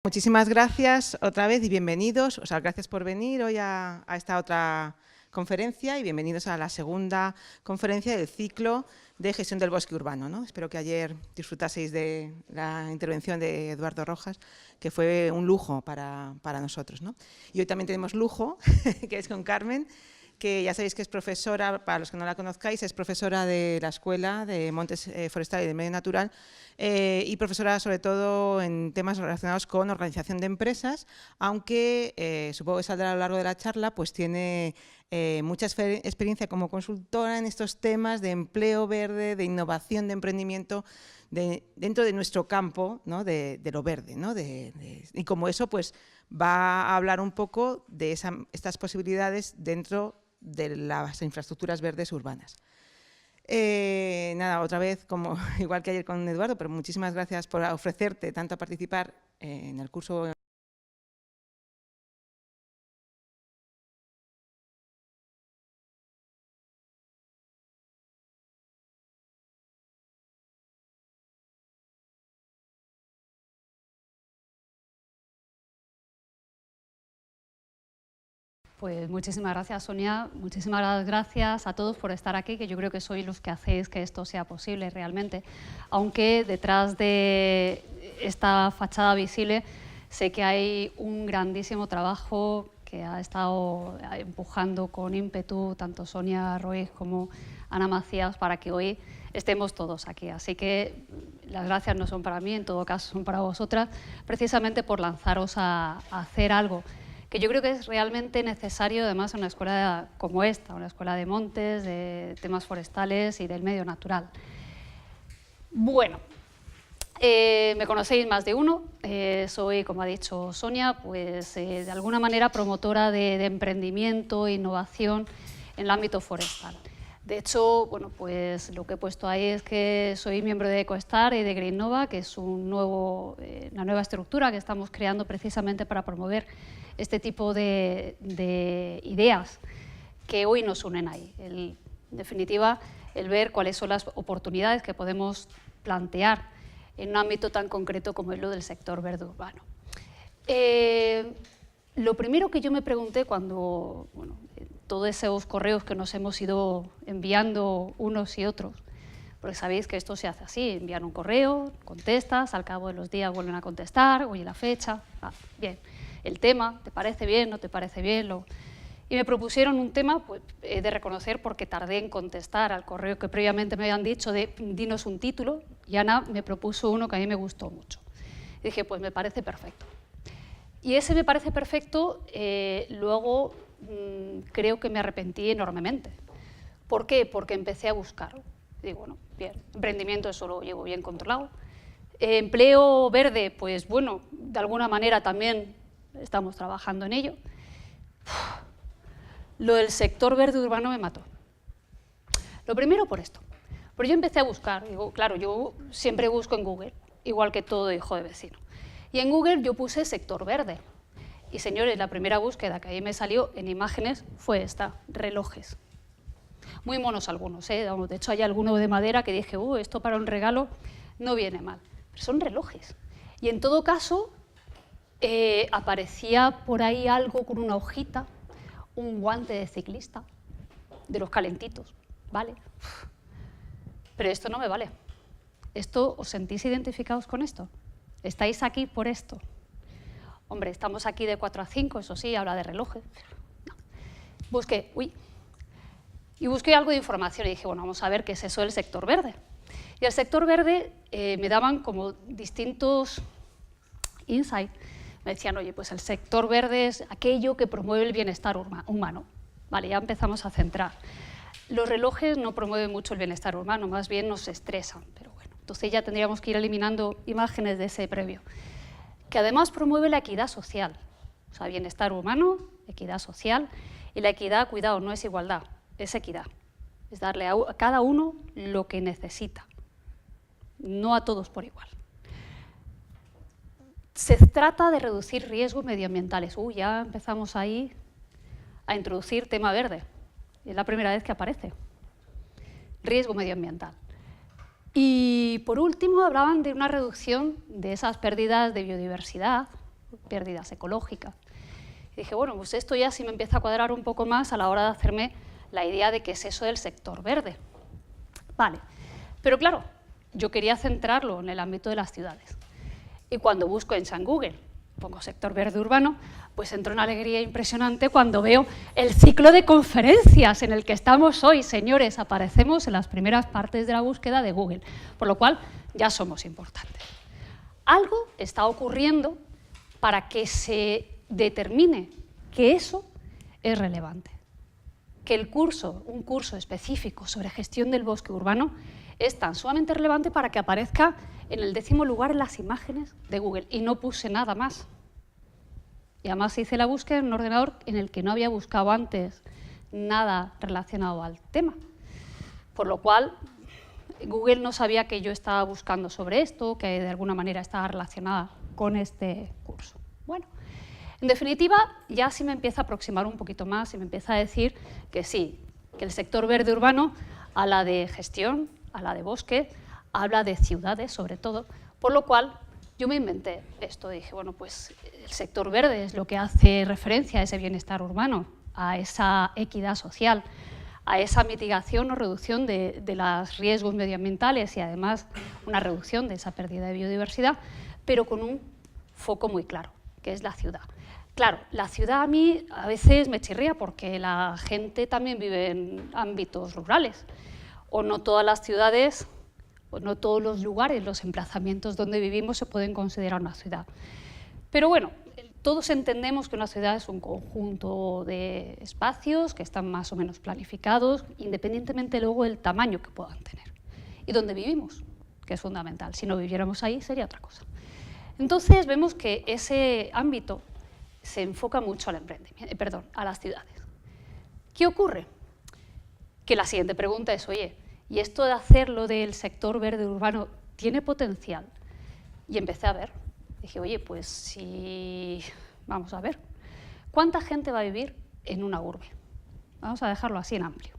Muchísimas gracias otra vez y bienvenidos. O sea, gracias por venir hoy a esta otra conferencia y bienvenidos a la segunda conferencia del ciclo de gestión del bosque urbano, ¿no? Espero que ayer disfrutaseis de la intervención de Eduardo Rojas, que fue un lujo para nosotros, ¿no? Y hoy también tenemos lujo, que es con Carmen, que ya sabéis que es profesora, para los que no la conozcáis, es profesora de la Escuela de Montes Forestal y de Medio Natural y profesora sobre todo en temas relacionados con organización de empresas, aunque supongo que saldrá a lo largo de la charla, pues tiene mucha experiencia como consultora en estos temas de empleo verde, de innovación, de emprendimiento, dentro de nuestro campo, ¿no? de lo verde, ¿no? Y como eso pues va a hablar un poco de estas posibilidades dentro de las infraestructuras verdes urbanas. Nada, otra vez, como igual que ayer con Eduardo, pero muchísimas gracias por ofrecerte tanto a participar en el curso. Pues muchísimas gracias, Sonia. Muchísimas gracias a todos por estar aquí, que yo creo que sois los que hacéis que esto sea posible realmente. Aunque detrás de esta fachada visible sé que hay un grandísimo trabajo que ha estado empujando con ímpetu tanto Sonia Ruiz como Ana Macías para que hoy estemos todos aquí. Así que las gracias no son para mí, en todo caso son para vosotras, precisamente por lanzaros a hacer algo que yo creo que es realmente necesario, además, en una escuela como esta, una escuela de montes, de temas forestales y del medio natural. Bueno, me conocéis más de uno, soy, como ha dicho Sonia, pues de alguna manera promotora de emprendimiento e innovación en el ámbito forestal. De hecho, bueno, pues lo que he puesto ahí es que soy miembro de EcoStar y de GreenNova, que es una nueva estructura que estamos creando precisamente para promover este tipo de ideas que hoy nos unen ahí. En definitiva, el ver cuáles son las oportunidades que podemos plantear en un ámbito tan concreto como es lo del sector verde urbano. Lo primero que yo me pregunté cuando, bueno, todos esos correos que nos hemos ido enviando unos y otros, porque sabéis que esto se hace así, envían un correo, contestas, al cabo de los días vuelven a contestar, oye, la fecha, bien, el tema, ¿te parece bien, no te parece bien? Y me propusieron un tema, pues he de reconocer, porque tardé en contestar al correo que previamente me habían dicho de dinos un título, y Ana me propuso uno que a mí me gustó mucho. Y dije, pues me parece perfecto. Y ese me parece perfecto, luego creo que me arrepentí enormemente. ¿Por qué? Porque empecé a buscar. Digo, bueno, bien, emprendimiento eso lo llevo bien controlado. Empleo verde, pues bueno, de alguna manera también estamos trabajando en ello. Lo del sector verde urbano me mató. Lo primero por esto. Pero yo empecé a buscar, digo, claro, yo siempre busco en Google, igual que todo hijo de vecino. Y en Google yo puse sector verde. Y señores, la primera búsqueda que ahí me salió en imágenes fue esta, relojes. Muy monos algunos, ¿eh? De hecho hay alguno de madera que dije, esto para un regalo no viene mal. Pero son relojes. Y en todo caso, aparecía por ahí algo con una hojita, un guante de ciclista, de los calentitos, ¿vale? Pero esto no me vale. ¿Os sentís identificados con esto? ¿Estáis aquí por esto? Hombre, estamos aquí de 4 a 5, eso sí, habla de relojes. No. Busqué algo de información y dije, bueno, vamos a ver qué es eso del sector verde. Y el sector verde me daban como distintos insights. Me decían, oye, pues el sector verde es aquello que promueve el bienestar humano. Vale, ya empezamos a centrar. Los relojes no promueven mucho el bienestar humano, más bien nos estresan, pero bueno, entonces ya tendríamos que ir eliminando imágenes de ese previo. Que además promueve la equidad social, o sea, bienestar humano, equidad social, y la equidad, cuidado, no es igualdad, es equidad, es darle a cada uno lo que necesita, no a todos por igual. Se trata de reducir riesgos medioambientales. Ya empezamos ahí a introducir tema verde, es la primera vez que aparece, riesgo medioambiental. Y por último hablaban de una reducción de esas pérdidas de biodiversidad pérdidas ecológicas. Y dije, bueno, pues esto ya sí me empieza a cuadrar un poco más a la hora de hacerme la idea de qué es eso del sector verde. Vale, pero claro, yo quería centrarlo en el ámbito de las ciudades. Y cuando busco en San Google, pongo sector verde urbano, pues entro en una alegría impresionante cuando veo el ciclo de conferencias en el que estamos hoy. Señores, aparecemos en las primeras partes de la búsqueda de Google, por lo cual ya somos importantes. Algo está ocurriendo para que se determine que eso es relevante, que el curso, un curso específico sobre gestión del bosque urbano, es tan sumamente relevante para que aparezca en el 10º lugar en las imágenes de Google, y no puse nada más. Y además hice la búsqueda en un ordenador en el que no había buscado antes nada relacionado al tema, por lo cual Google no sabía que yo estaba buscando sobre esto, que de alguna manera estaba relacionada con este curso. Bueno, en definitiva, ya sí me empieza a aproximar un poquito más y me empieza a decir que sí, que el sector verde urbano habla de gestión, habla de bosque, habla de ciudades sobre todo, por lo cual yo me inventé esto. Dije, bueno, pues el sector verde es lo que hace referencia a ese bienestar urbano, a esa equidad social, a esa mitigación o reducción de los riesgos medioambientales y además una reducción de esa pérdida de biodiversidad, pero con un foco muy claro, que es la ciudad. Claro, la ciudad a mí a veces me chirría porque la gente también vive en ámbitos rurales, o no todas las ciudades, o no todos los lugares, los emplazamientos donde vivimos se pueden considerar una ciudad. Pero bueno, todos entendemos que una ciudad es un conjunto de espacios que están más o menos planificados, independientemente luego del tamaño que puedan tener. Y donde vivimos, que es fundamental. Si no viviéramos ahí sería otra cosa. Entonces vemos que ese ámbito se enfoca mucho al emprendimiento, a las ciudades. ¿Qué ocurre? Que la siguiente pregunta es, oye, ¿y esto de hacerlo del sector verde urbano tiene potencial? Y empecé a ver. Dije, oye, pues sí, vamos a ver. ¿Cuánta gente va a vivir en una urbe? Vamos a dejarlo así en amplio.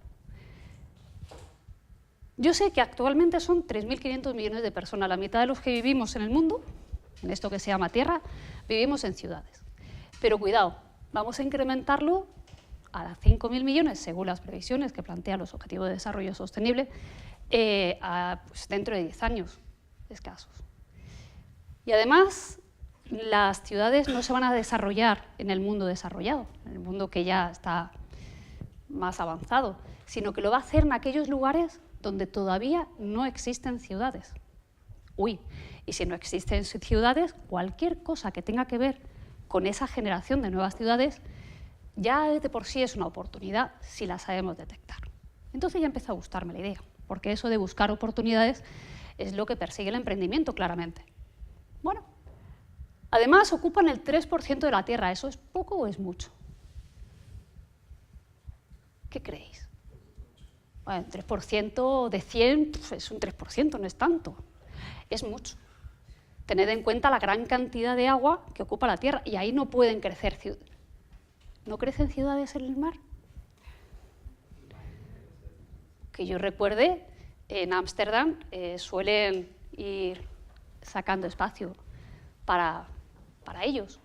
Yo sé que actualmente son 3.500 millones de personas. La mitad de los que vivimos en el mundo, en esto que se llama Tierra, vivimos en ciudades. Pero cuidado, vamos a incrementarlo a 5.000 millones, según las previsiones que plantean los Objetivos de Desarrollo Sostenible, pues dentro de 10 años escasos. Y además, las ciudades no se van a desarrollar en el mundo desarrollado, en el mundo que ya está más avanzado, sino que lo va a hacer en aquellos lugares donde todavía no existen ciudades. Y si no existen ciudades, cualquier cosa que tenga que ver con esa generación de nuevas ciudades ya de por sí es una oportunidad si la sabemos detectar. Entonces ya empezó a gustarme la idea, porque eso de buscar oportunidades es lo que persigue el emprendimiento, claramente. Bueno, además ocupan el 3% de la tierra. ¿Eso es poco o es mucho? ¿Qué creéis? Bueno, 3% de 100 pues es un 3%, no es tanto. Es mucho. Tened en cuenta la gran cantidad de agua que ocupa la tierra y ahí no pueden crecer ciudades. ¿No crecen ciudades en el mar? Que yo recuerde, en Ámsterdam suelen ir sacando espacio para ellos.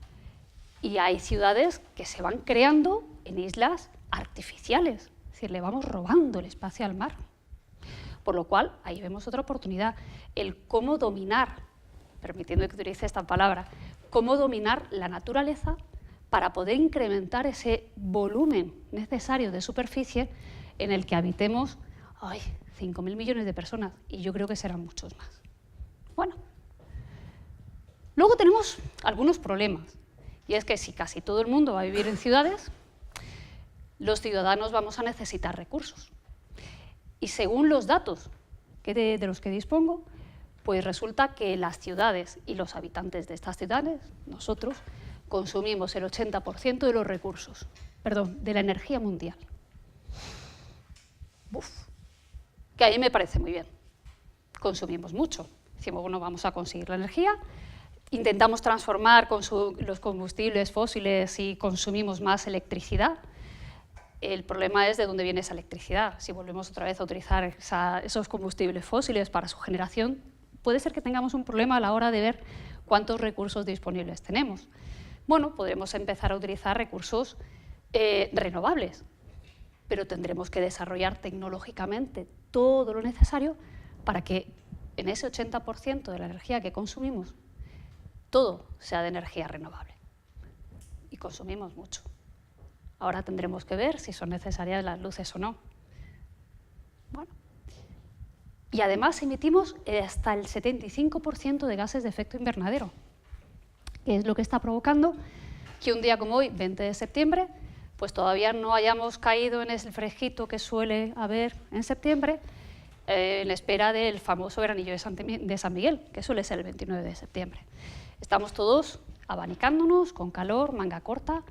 Y hay ciudades que se van creando en islas artificiales, es decir, le vamos robando el espacio al mar. Por lo cual, ahí vemos otra oportunidad, el cómo dominar, permitiendo que utilice esta palabra, cómo dominar la naturaleza para poder incrementar ese volumen necesario de superficie en el que habitemos 5.000 millones de personas, y yo creo que serán muchos más. Bueno, luego tenemos algunos problemas, y es que si casi todo el mundo va a vivir en ciudades, los ciudadanos vamos a necesitar recursos. Y según los datos de los que dispongo, pues resulta que las ciudades y los habitantes de estas ciudades, nosotros, consumimos el 80% de los recursos, de la energía mundial. Que a mí me parece muy bien. Consumimos mucho. Decimos, bueno, vamos a conseguir la energía, intentamos transformar los combustibles fósiles y consumimos más electricidad. El problema es de dónde viene esa electricidad. Si volvemos otra vez a utilizar esos combustibles fósiles para su generación, puede ser que tengamos un problema a la hora de ver cuántos recursos disponibles tenemos. bueno, podremos empezar a utilizar recursos renovables, pero tendremos que desarrollar tecnológicamente todo lo necesario para que en ese 80% de la energía que consumimos, todo sea de energía renovable. Y consumimos mucho. Ahora tendremos que ver si son necesarias las luces o no. Bueno. Y además emitimos hasta el 75% de gases de efecto invernadero, que es lo que está provocando que un día como hoy, 20 de septiembre, pues todavía no hayamos caído en ese fresquito que suele haber en septiembre, en espera del famoso veranillo de San Miguel, que suele ser el 29 de septiembre. Estamos todos abanicándonos, con calor, manga corta.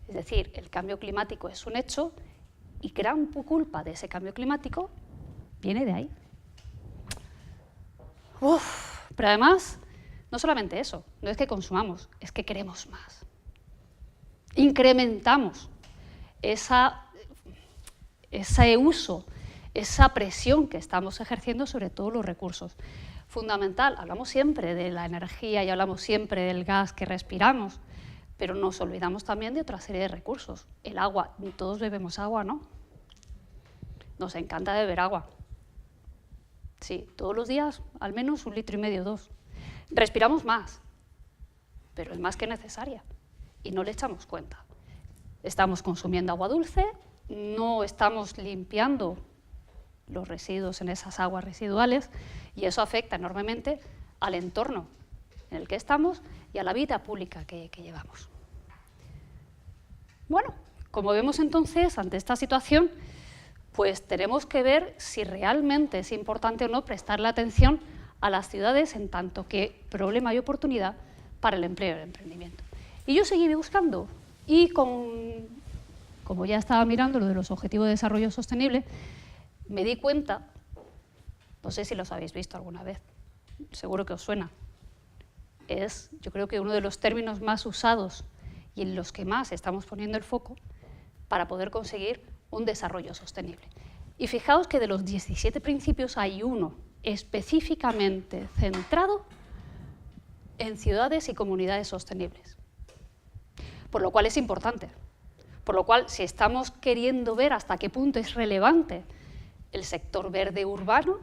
Es decir, el cambio climático es un hecho y gran culpa de ese cambio climático viene de ahí. Pero además, no solamente eso, no es que consumamos, es que queremos más. Incrementamos ese uso, esa presión que estamos ejerciendo sobre todos los recursos. Fundamental, hablamos siempre de la energía y hablamos siempre del gas que respiramos, pero nos olvidamos también de otra serie de recursos. El agua, todos bebemos agua, ¿no? Nos encanta beber agua. Sí, todos los días al menos 1,5 litros, 2. Respiramos más, pero es más que necesaria y no le echamos cuenta. Estamos consumiendo agua dulce, no estamos limpiando los residuos en esas aguas residuales y eso afecta enormemente al entorno en el que estamos y a la vida pública que llevamos. Bueno, como vemos entonces, ante esta situación, pues tenemos que ver si realmente es importante o no prestarle atención a las ciudades en tanto que problema y oportunidad para el empleo y el emprendimiento. Y yo seguí buscando y como ya estaba mirando lo de los Objetivos de Desarrollo Sostenible, me di cuenta, no sé si los habéis visto alguna vez, seguro que os suena, es yo creo que uno de los términos más usados y en los que más estamos poniendo el foco para poder conseguir un desarrollo sostenible. Y fijaos que de los 17 principios hay uno específicamente centrado en ciudades y comunidades sostenibles, por lo cual es importante, por lo cual si estamos queriendo ver hasta qué punto es relevante el sector verde urbano,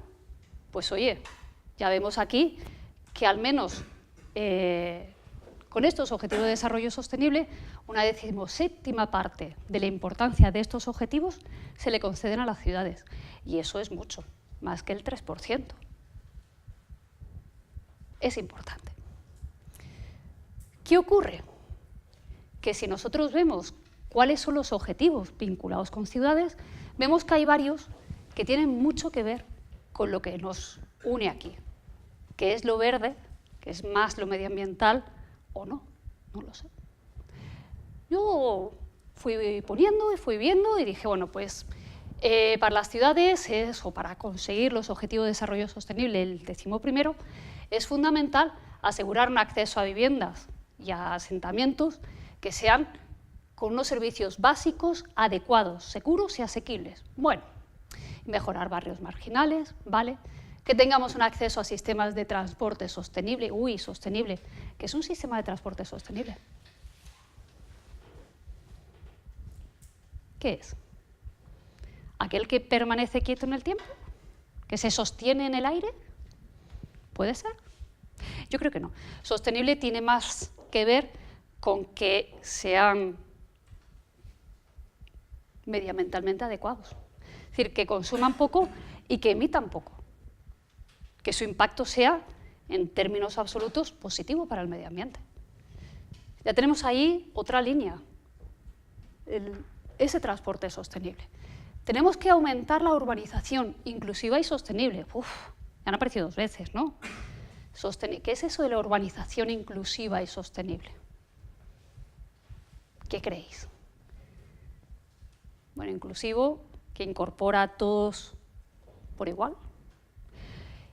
pues oye, ya vemos aquí que al menos con estos Objetivos de Desarrollo Sostenible, una 17ª parte de la importancia de estos objetivos se le conceden a las ciudades. Y eso es mucho, más que el 3%. Es importante. ¿Qué ocurre? Que si nosotros vemos cuáles son los objetivos vinculados con ciudades, vemos que hay varios que tienen mucho que ver con lo que nos une aquí, que es lo verde, que es más lo medioambiental, o no, no lo sé. Yo fui poniendo y fui viendo y dije, bueno, pues para las ciudades o para conseguir los Objetivos de Desarrollo Sostenible, el 11º, es fundamental asegurar un acceso a viviendas y a asentamientos que sean con unos servicios básicos, adecuados, seguros y asequibles. Bueno, mejorar barrios marginales, ¿vale? Que tengamos un acceso a sistemas de transporte sostenible. Sostenible. ¿Qué es un sistema de transporte sostenible? ¿Qué es? ¿Aquel que permanece quieto en el tiempo? ¿Que se sostiene en el aire? ¿Puede ser? Yo creo que no. Sostenible tiene más que ver con que sean medioambientalmente adecuados. Es decir, que consuman poco y que emitan poco. Que su impacto sea, en términos absolutos, positivo para el medio ambiente. Ya tenemos ahí otra línea, ese transporte sostenible. Tenemos que aumentar la urbanización inclusiva y sostenible. Ya han aparecido 2 veces, ¿no? ¿Qué es eso de la urbanización inclusiva y sostenible? ¿Qué creéis? Bueno, inclusivo, que incorpora a todos por igual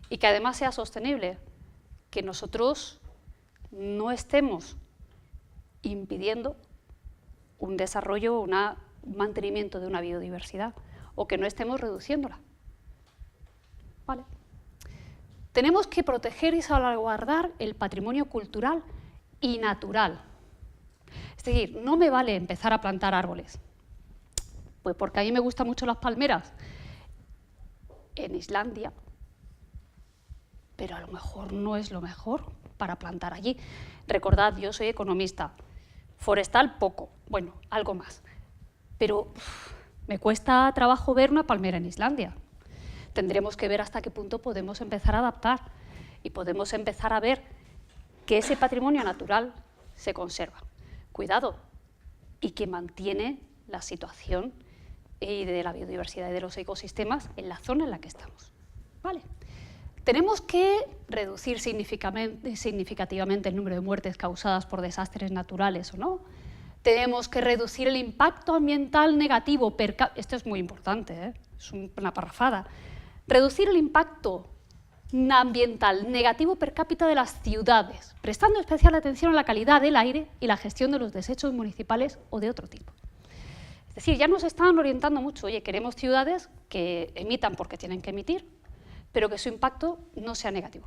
y que además sea sostenible, que nosotros no estemos impidiendo un desarrollo, un mantenimiento de una biodiversidad o que no estemos reduciéndola. ¿Vale? Tenemos que proteger y salvaguardar el patrimonio cultural y natural. decir, no me vale empezar a plantar árboles. Pues porque a mí me gustan mucho las palmeras en Islandia, pero a lo mejor no es lo mejor para plantar allí. Recordad, yo soy economista, forestal poco, bueno, algo más, pero me cuesta trabajo ver una palmera en Islandia. Tendremos que ver hasta qué punto podemos empezar a adaptar y podemos empezar a ver que ese patrimonio natural se conserva. Cuidado, y que mantiene la situación de la biodiversidad y de los ecosistemas en la zona en la que estamos. ¿Vale? Tenemos que reducir significativamente el número de muertes causadas por desastres naturales, ¿o no? Tenemos que reducir el impacto ambiental negativo per cápita. Esto es muy importante, es una parrafada. Reducir el impacto ambiental negativo per cápita de las ciudades, prestando especial atención a la calidad del aire y la gestión de los desechos municipales o de otro tipo. Es decir, ya nos están orientando mucho, oye, queremos ciudades que emitan porque tienen que emitir, pero que su impacto no sea negativo.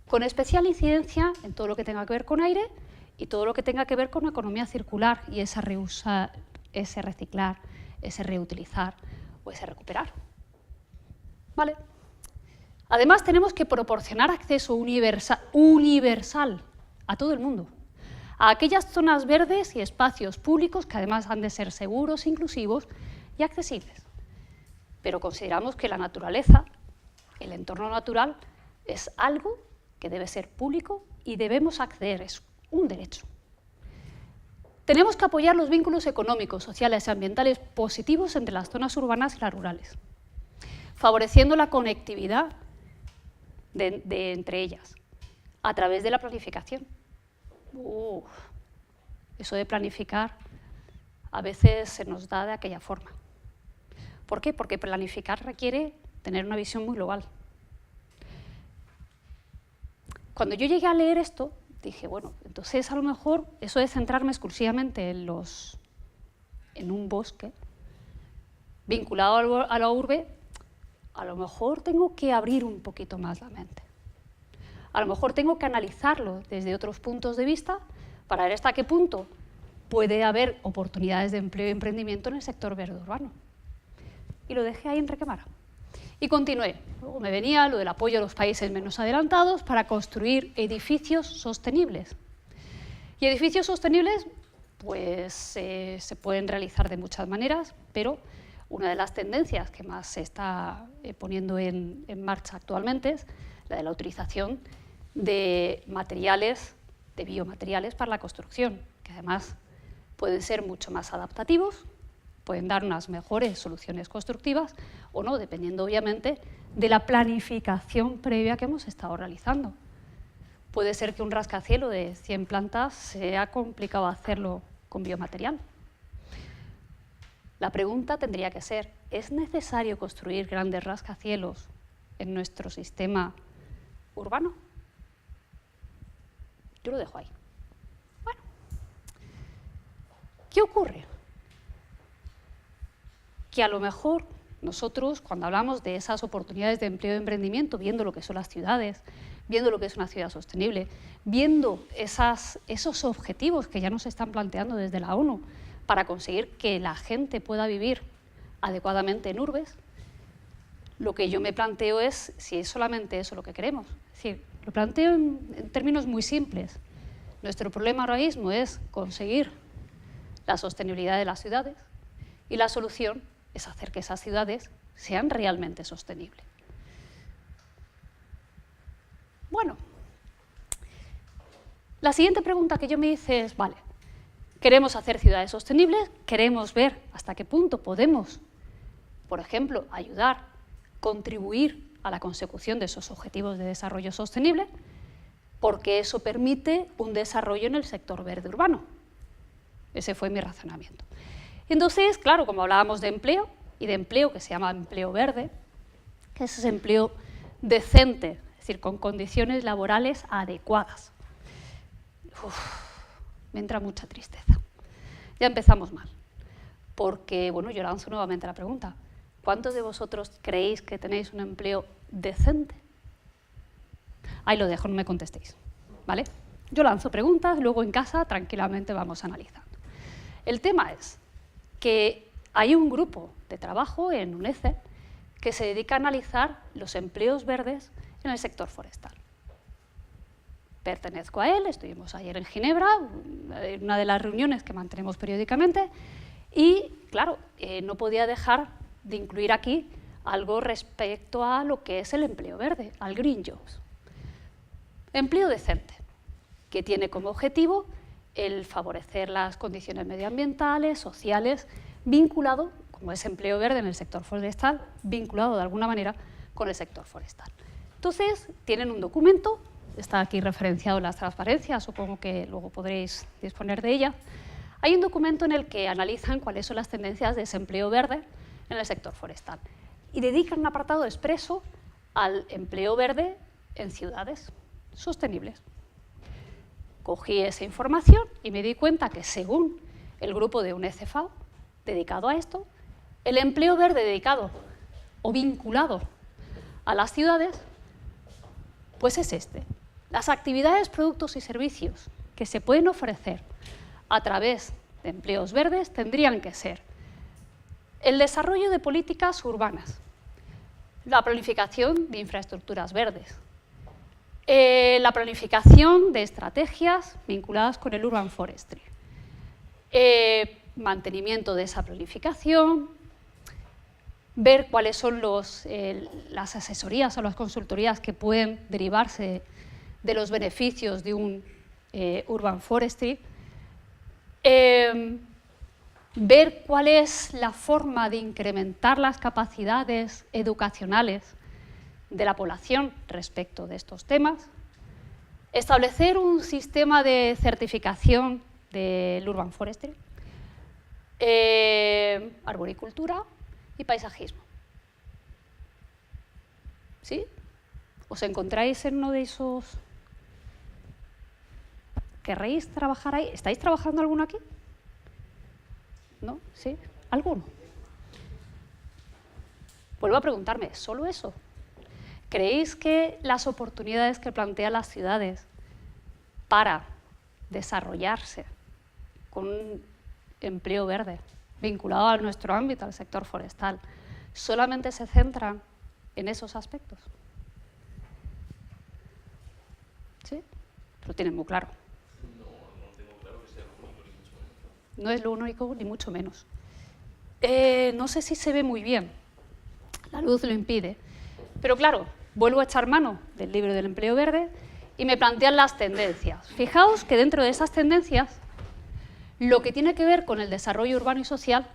Con especial incidencia en todo lo que tenga que ver con aire y todo lo que tenga que ver con economía circular y ese reusar, ese reciclar, ese reutilizar o ese recuperar. ¿Vale? Además, tenemos que proporcionar acceso universal a todo el mundo, a aquellas zonas verdes y espacios públicos que además han de ser seguros, inclusivos y accesibles. Pero consideramos que la naturaleza, el entorno natural, es algo que debe ser público y debemos acceder, es un derecho. Tenemos que apoyar los vínculos económicos, sociales y ambientales positivos entre las zonas urbanas y las rurales, favoreciendo la conectividad entre ellas, a través de la planificación. Eso de planificar a veces se nos da de aquella forma. ¿Por qué? Porque planificar requiere tener una visión muy global. Cuando yo llegué a leer esto, dije, bueno, entonces a lo mejor eso de centrarme exclusivamente en un bosque vinculado a la urbe, a lo mejor tengo que abrir un poquito más la mente. A lo mejor tengo que analizarlo desde otros puntos de vista para ver hasta qué punto puede haber oportunidades de empleo y emprendimiento en el sector verde urbano. Y lo dejé ahí en recámara. Y continué. Luego me venía lo del apoyo a los países menos adelantados para construir edificios sostenibles. Y edificios sostenibles pues, se pueden realizar de muchas maneras, pero una de las tendencias que más se está poniendo en marcha actualmente es la de la utilización de materiales, de biomateriales para la construcción, que además pueden ser mucho más adaptativos, pueden dar unas mejores soluciones constructivas o no, dependiendo obviamente de la planificación previa que hemos estado realizando. Puede ser que un rascacielos de 100 plantas sea complicado hacerlo con biomaterial. La pregunta tendría que ser, ¿es necesario construir grandes rascacielos en nuestro sistema urbano? Yo lo dejo ahí. Bueno, ¿qué ocurre? Que a lo mejor nosotros, cuando hablamos de esas oportunidades de empleo y emprendimiento, viendo lo que son las ciudades, viendo lo que es una ciudad sostenible, viendo esos objetivos que ya nos están planteando desde la ONU para conseguir que la gente pueda vivir adecuadamente en urbes, lo que yo me planteo es si es solamente eso lo que queremos. Es decir, lo planteo en términos muy simples. Nuestro problema ahora mismo es conseguir la sostenibilidad de las ciudades y la solución es hacer que esas ciudades sean realmente sostenibles. Bueno, la siguiente pregunta que yo me hice es, vale, queremos hacer ciudades sostenibles, queremos ver hasta qué punto podemos, por ejemplo, ayudar, contribuir a la consecución de esos objetivos de desarrollo sostenible, porque eso permite un desarrollo en el sector verde urbano. Ese fue mi razonamiento. Entonces, claro, como hablábamos de empleo, y de empleo que se llama empleo verde, que es ese empleo decente, es decir, con condiciones laborales adecuadas. Me entra mucha tristeza. Ya empezamos mal, porque, bueno, yo lanzo nuevamente la pregunta, ¿cuántos de vosotros creéis que tenéis un empleo decente? Ahí lo dejo, no me contestéis, ¿vale? Yo lanzo preguntas, luego en casa tranquilamente vamos analizando. El tema es que hay un grupo de trabajo en UNECE que se dedica a analizar los empleos verdes en el sector forestal. Pertenezco a él, estuvimos ayer en Ginebra, en una de las reuniones que mantenemos periódicamente, y claro, no podía dejar de incluir aquí algo respecto a lo que es el empleo verde, al Green Jobs. Empleo decente, que tiene como objetivo el favorecer las condiciones medioambientales, sociales, vinculado, como es empleo verde en el sector forestal, vinculado de alguna manera con el sector forestal. Entonces, tienen un documento, está aquí referenciado en las transparencias, supongo que luego podréis disponer de ella. Hay un documento en el que analizan cuáles son las tendencias de ese empleo verde en el sector forestal y dedican un apartado expreso al empleo verde en ciudades sostenibles. Cogí esa información y me di cuenta que, según el grupo de UNECE FAO dedicado a esto, el empleo verde dedicado o vinculado a las ciudades, pues es este. Las actividades, productos y servicios que se pueden ofrecer a través de empleos verdes tendrían que ser el desarrollo de políticas urbanas, la planificación de infraestructuras verdes, la planificación de estrategias vinculadas con el urban forestry, mantenimiento de esa planificación, ver cuáles son las asesorías o las consultorías que pueden derivarse de los beneficios de un urban forestry, ver cuál es la forma de incrementar las capacidades educacionales de la población respecto de estos temas, establecer un sistema de certificación del urban forestry, arboricultura y paisajismo. ¿Sí? ¿Os encontráis en uno de esos? ¿Querréis trabajar ahí? ¿Estáis trabajando alguno aquí? ¿No? ¿Sí? ¿Alguno? Vuelvo a preguntarme, ¿solo eso? ¿Creéis que las oportunidades que plantean las ciudades para desarrollarse con un empleo verde vinculado a nuestro ámbito, al sector forestal, solamente se centran en esos aspectos? ¿Sí? Lo tienen muy claro. No tengo claro que sea lo único, ni mucho menos. No es lo único, ni mucho menos. No sé si se ve muy bien, la luz lo impide, pero claro, vuelvo a echar mano del libro del empleo verde y me plantean las tendencias. Fijaos que dentro de esas tendencias, lo que tiene que ver con el desarrollo urbano y social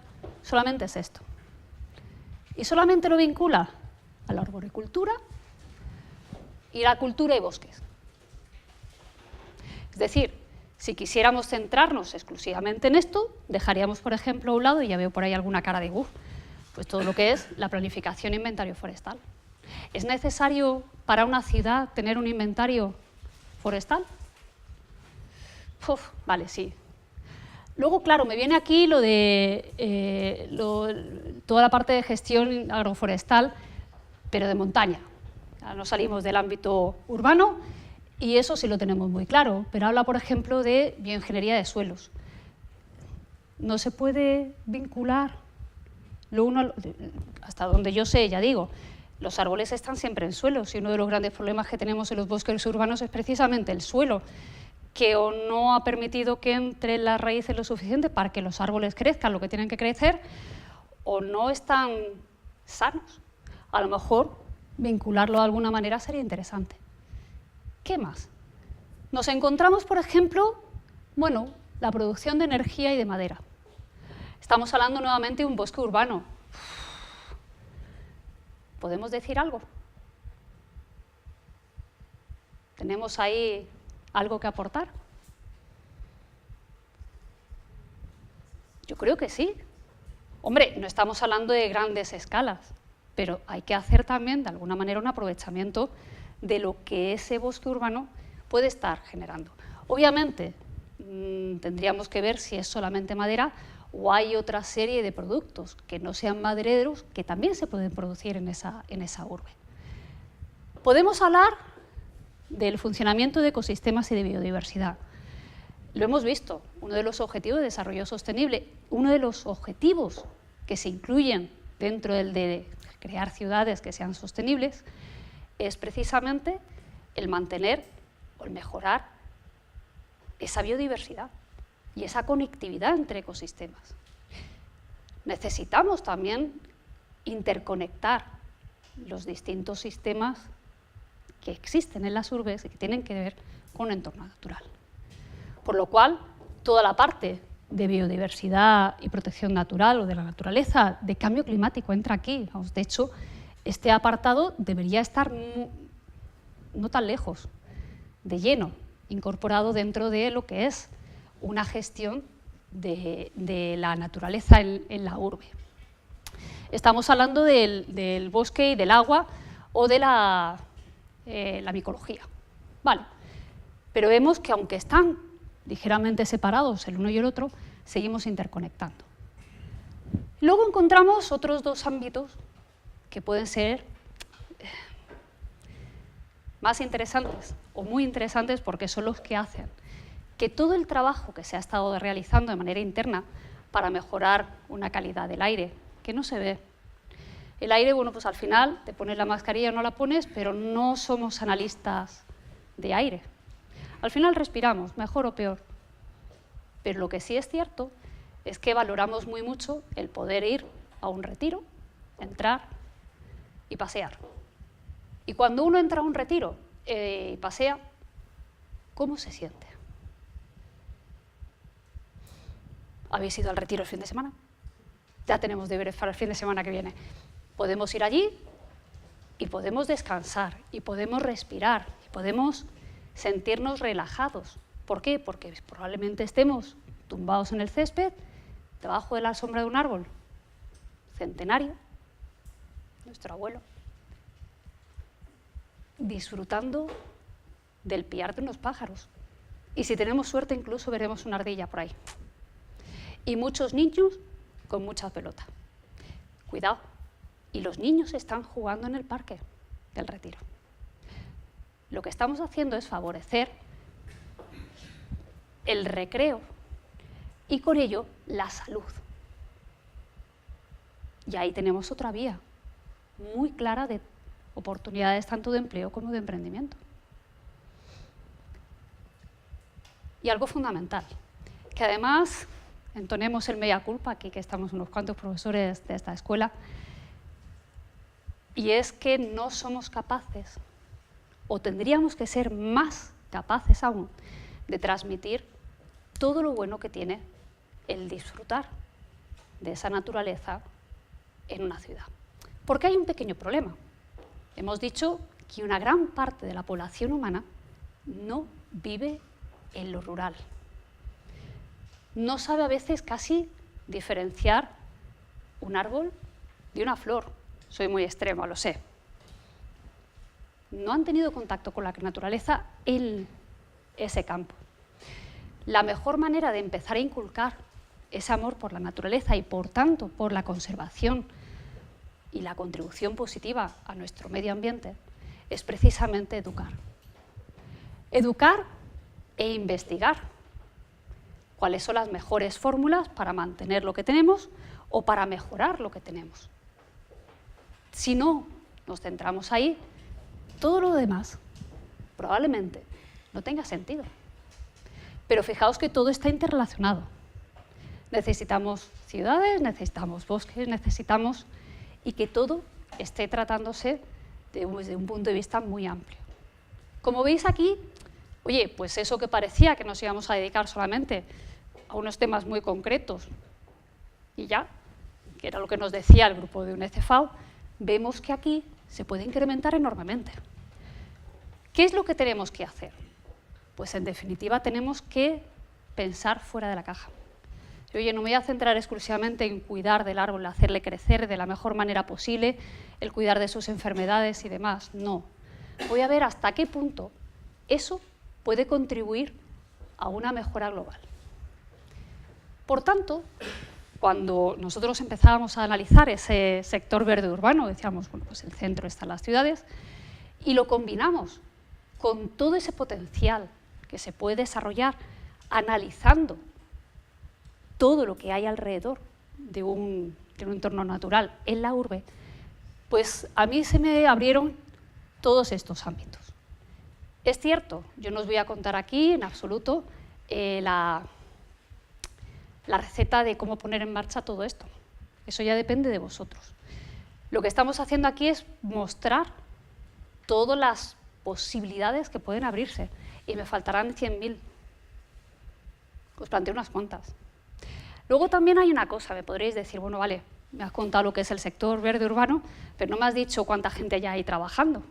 solamente es esto. Y solamente lo vincula a la arboricultura y la cultura y bosques. Es decir, si quisiéramos centrarnos exclusivamente en esto, dejaríamos, por ejemplo, a un lado, y ya veo por ahí alguna cara de pues todo lo que es la planificación e inventario forestal. ¿Es necesario para una ciudad tener un inventario forestal? Vale, sí. Luego, claro, me viene aquí lo de toda la parte de gestión agroforestal, pero de montaña. No salimos del ámbito urbano y eso sí lo tenemos muy claro, pero habla, por ejemplo, de bioingeniería de suelos. No se puede vincular lo uno, hasta donde yo sé, ya digo, los árboles están siempre en suelos y uno de los grandes problemas que tenemos en los bosques urbanos es precisamente el suelo, que o no ha permitido que entre las raíces lo suficiente para que los árboles crezcan lo que tienen que crecer, o no están sanos. A lo mejor vincularlo de alguna manera sería interesante. ¿Qué más? Nos encontramos, por ejemplo, la producción de energía y de madera. Estamos hablando nuevamente de un bosque urbano. ¿Podemos decir algo? ¿Tenemos ahí algo que aportar? Yo creo que sí. Hombre, no estamos hablando de grandes escalas, pero hay que hacer también, de alguna manera, un aprovechamiento de lo que ese bosque urbano puede estar generando. Obviamente, tendríamos que ver si es solamente madera o hay otra serie de productos que no sean madereros que también se pueden producir en esa urbe. Podemos hablar del funcionamiento de ecosistemas y de biodiversidad. Lo hemos visto, uno de los objetivos de desarrollo sostenible, uno de los objetivos que se incluyen dentro del de crear ciudades que sean sostenibles es precisamente el mantener o el mejorar esa biodiversidad y esa conectividad entre ecosistemas. Necesitamos también interconectar los distintos sistemas que existen en las urbes y que tienen que ver con un entorno natural. Por lo cual, toda la parte de biodiversidad y protección natural o de la naturaleza, de cambio climático, entra aquí. De hecho, este apartado debería estar no tan lejos, de lleno, incorporado dentro de lo que es una gestión de la naturaleza en la urbe. Estamos hablando del bosque y del agua o de la micología. Vale. Pero vemos que aunque están ligeramente separados el uno y el otro, seguimos interconectando. Luego encontramos otros dos ámbitos que pueden ser más interesantes o muy interesantes porque son los que hacen que todo el trabajo que se ha estado realizando de manera interna para mejorar una calidad del aire, que no se ve. El aire, bueno, pues al final te pones la mascarilla o no la pones, pero no somos analistas de aire. Al final respiramos, mejor o peor. Pero lo que sí es cierto es que valoramos muy mucho el poder ir a un retiro, entrar y pasear. Y cuando uno entra a un retiro y pasea, ¿cómo se siente? ¿Habéis ido al retiro el fin de semana? Ya tenemos deberes para el fin de semana que viene. Podemos ir allí y podemos descansar y podemos respirar y podemos sentirnos relajados. ¿Por qué? Porque probablemente estemos tumbados en el césped, debajo de la sombra de un árbol centenario, nuestro abuelo, disfrutando del piar de unos pájaros. Y si tenemos suerte, incluso veremos una ardilla por ahí. Y muchos niños con mucha pelota. Cuidado. Y los niños están jugando en el parque del Retiro. Lo que estamos haciendo es favorecer el recreo y con ello la salud. Y ahí tenemos otra vía muy clara de oportunidades tanto de empleo como de emprendimiento. Y algo fundamental, que además entonemos el mea culpa, aquí que estamos unos cuantos profesores de esta escuela, y es que no somos capaces, o tendríamos que ser más capaces aún, de transmitir todo lo bueno que tiene el disfrutar de esa naturaleza en una ciudad. Porque hay un pequeño problema. Hemos dicho que una gran parte de la población humana no vive en lo rural. No sabe a veces casi diferenciar un árbol de una flor. Soy muy extrema, lo sé. No han tenido contacto con la naturaleza en ese campo. La mejor manera de empezar a inculcar ese amor por la naturaleza y, por tanto, por la conservación y la contribución positiva a nuestro medio ambiente es precisamente educar. Educar e investigar cuáles son las mejores fórmulas para mantener lo que tenemos o para mejorar lo que tenemos. Si no nos centramos ahí, todo lo demás probablemente no tenga sentido. Pero fijaos que todo está interrelacionado. Necesitamos ciudades, necesitamos bosques, necesitamos y que todo esté tratándose desde un punto de vista muy amplio. Como veis aquí, oye, pues eso que parecía que nos íbamos a dedicar solamente a unos temas muy concretos y ya, que era lo que nos decía el grupo de UNECEFAO, vemos que aquí se puede incrementar enormemente. ¿Qué es lo que tenemos que hacer? Pues en definitiva tenemos que pensar fuera de la caja. Oye, no me voy a centrar exclusivamente en cuidar del árbol, hacerle crecer de la mejor manera posible, el cuidar de sus enfermedades y demás. No. Voy a ver hasta qué punto eso puede contribuir a una mejora global. Por tanto, cuando nosotros empezábamos a analizar ese sector verde urbano, decíamos, bueno, pues el centro están las ciudades, y lo combinamos con todo ese potencial que se puede desarrollar analizando todo lo que hay alrededor de un entorno natural en la urbe, pues a mí se me abrieron todos estos ámbitos. Es cierto, yo no os voy a contar aquí en absoluto la receta de cómo poner en marcha todo esto. Eso ya depende de vosotros. Lo que estamos haciendo aquí es mostrar todas las posibilidades que pueden abrirse, y me faltarán 100.000. Os planteo unas cuantas. Luego también hay una cosa, me podréis decir, bueno, vale, me has contado lo que es el sector verde urbano, pero no me has dicho cuánta gente hay ahí trabajando.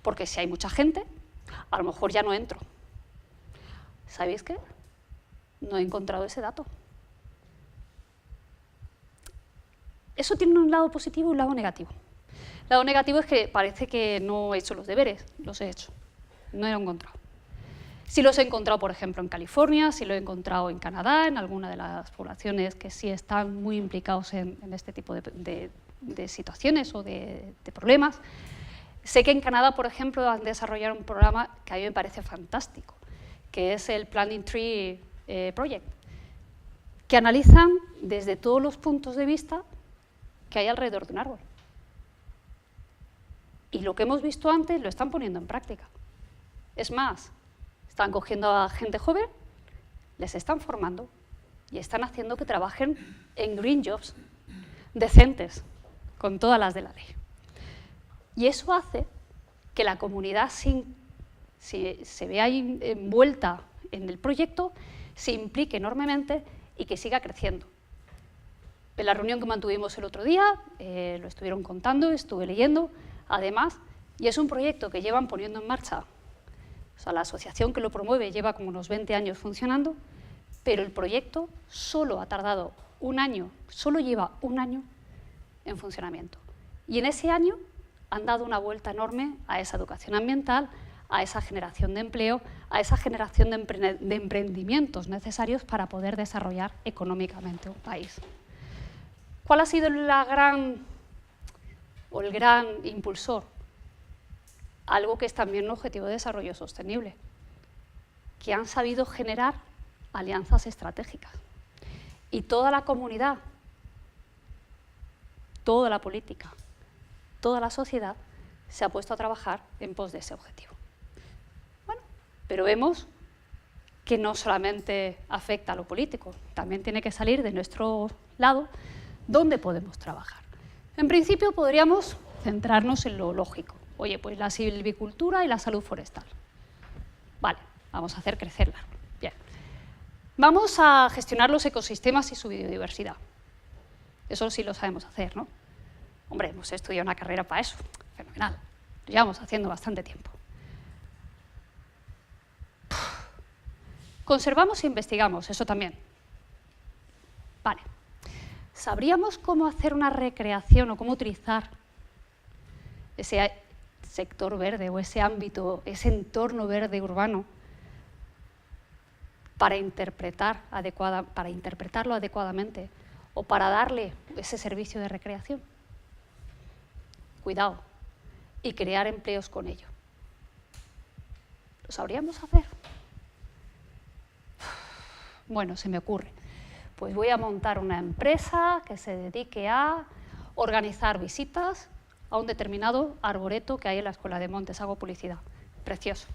Porque si hay mucha gente, a lo mejor ya no entro. ¿Sabéis qué? No he encontrado ese dato. Eso tiene un lado positivo y un lado negativo. El lado negativo es que parece que no he hecho los deberes, los he hecho. No he encontrado. Sí los he encontrado, por ejemplo, en California, sí lo he encontrado en Canadá, en alguna de las poblaciones que sí están muy implicados en este tipo de situaciones o de problemas. Sé que en Canadá, por ejemplo, han desarrollado un programa que a mí me parece fantástico, que es el Planting Tree Project, que analizan desde todos los puntos de vista que hay alrededor de un árbol. Y lo que hemos visto antes lo están poniendo en práctica. Es más, están cogiendo a gente joven, les están formando y están haciendo que trabajen en green jobs decentes, con todas las de la ley. Y eso hace que la comunidad se vea envuelta en el proyecto, se implique enormemente y que siga creciendo. En la reunión que mantuvimos el otro día, lo estuvieron contando, estuve leyendo, además, y es un proyecto que llevan poniendo en marcha. O sea, la asociación que lo promueve lleva como unos 20 años funcionando, pero el proyecto solo ha tardado un año, solo lleva un año en funcionamiento. Y en ese año han dado una vuelta enorme a esa educación ambiental, a esa generación de empleo, a esa generación de emprendimientos necesarios para poder desarrollar económicamente un país. ¿Cuál ha sido el gran impulsor? Algo que es también un objetivo de desarrollo sostenible, que han sabido generar alianzas estratégicas. Y toda la comunidad, toda la política, toda la sociedad se ha puesto a trabajar en pos de ese objetivo. Bueno, pero vemos que no solamente afecta a lo político, también tiene que salir de nuestro lado dónde podemos trabajar. En principio podríamos centrarnos en lo lógico. Oye, pues la silvicultura y la salud forestal. Vale, vamos a hacer crecerla. Bien. Vamos a gestionar los ecosistemas y su biodiversidad. Eso sí lo sabemos hacer, ¿no? Hombre, hemos estudiado una carrera para eso. Fenomenal. Lo llevamos haciendo bastante tiempo. Conservamos e investigamos, eso también. Vale. ¿Sabríamos cómo hacer una recreación o cómo utilizar ese sector verde o ese ámbito, ese entorno verde urbano para interpretarlo adecuadamente o para darle ese servicio de recreación? Cuidado, y crear empleos con ello. ¿Lo sabríamos hacer? Bueno, se me ocurre. Pues voy a montar una empresa que se dedique a organizar visitas a un determinado arboreto que hay en la Escuela de Montes. Hago publicidad. Precioso.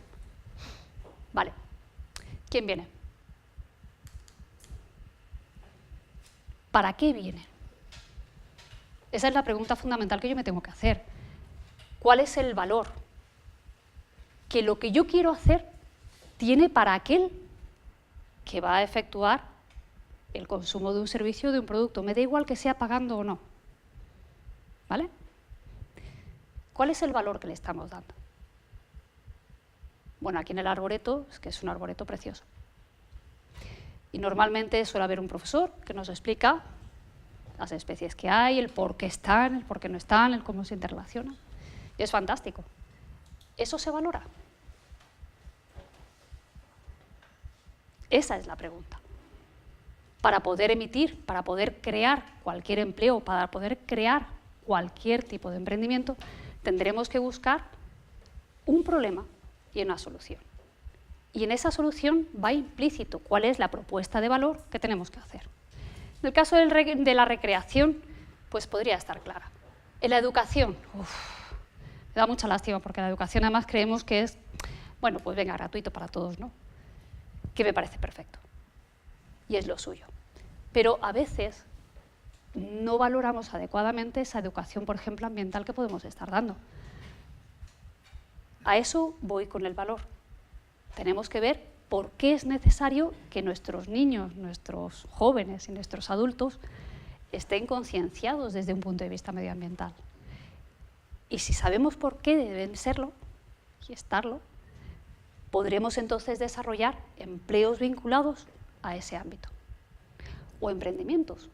Vale. ¿Quién viene? ¿Para qué viene? Esa es la pregunta fundamental que yo me tengo que hacer. ¿Cuál es el valor que lo que yo quiero hacer tiene para aquel que va a efectuar el consumo de un servicio o de un producto? Me da igual que sea pagando o no. ¿Vale? ¿Cuál es el valor que le estamos dando? Bueno, aquí en el arboreto, es que es un arboreto precioso. Y normalmente suele haber un profesor que nos explica las especies que hay, el por qué están, el por qué no están, el cómo se interrelacionan. Y es fantástico. ¿Eso se valora? Esa es la pregunta. Para poder emitir, para poder crear cualquier empleo, para poder crear cualquier tipo de emprendimiento, tendremos que buscar un problema y una solución. Y en esa solución va implícito cuál es la propuesta de valor que tenemos que hacer. En el caso de la recreación, pues podría estar clara. En la educación, me da mucha lástima porque la educación además creemos que es, bueno, pues venga, gratuito para todos, ¿no? Que me parece perfecto. Y es lo suyo. Pero a veces no valoramos adecuadamente esa educación, por ejemplo, ambiental que podemos estar dando. A eso voy con el valor. Tenemos que ver por qué es necesario que nuestros niños, nuestros jóvenes y nuestros adultos estén concienciados desde un punto de vista medioambiental. Y si sabemos por qué deben serlo y estarlo, podremos entonces desarrollar empleos vinculados a ese ámbito o emprendimientos.